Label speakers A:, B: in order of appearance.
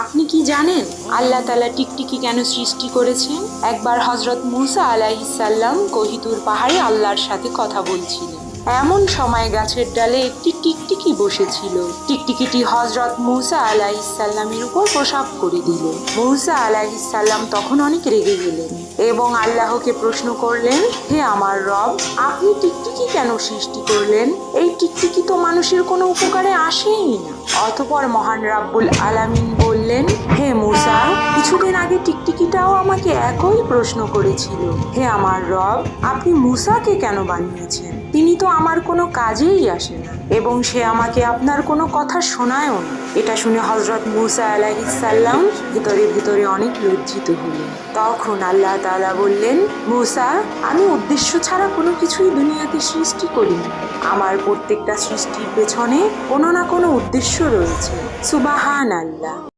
A: আপনি কি জানেন আল্লাহ তাআলা টিকটিকি কেন সৃষ্টি করেছেন? একবার হযরত মূসা আলাইহিস সালাম কোহিতুর পাহাড়ে আল্লাহর সাথে কথা বলছিলেন। এমন সময় গাছের ডালে একটি টিকটিকি বসেছিল। টিকটিকিটি হযরত মূসা আলাইহিস সালামের উপর প্রসাব করে দিল। মূসা আলাইহিস সালাম তখন অনেক রেগে গেলেন এবং আল্লাহকে প্রশ্ন করলেন, হে আমার রব, আপনি টিকটিকি কেন সৃষ্টি করলেন? এই টিকটিকি তো মানুষের কোনো উপকারে আসেই না। অতঃপর মহান রাব্বুল আলামিন বললেন, হে মূসা, কিছুদিন আগে টিকটিকিটাও আমাকে একই প্রশ্ন করেছিল। হে আমার রব, আপনি মূসাকে কেন বানিয়েছেন? তিনি তো আমার কোনো কাজেই আসে না এবং সে আমাকে আপনার কোনো কথা শোনায়ও না। এটা শুনে হযরত মূসা আলাইহিস সালাম ভিতরে ভিতরে অনেক লজ্জিত হলেন। তখন আল্লাহ তাআলা বললেন, মূসা, আমি উদ্দেশ্য ছাড়া কোনো কিছুই দুনিয়াতে সৃষ্টি করিনি। আমার প্রত্যেকটা সৃষ্টির পেছনে কোনো না কোনো উদ্দেশ্য রয়েছে। সুবহানাল্লাহ।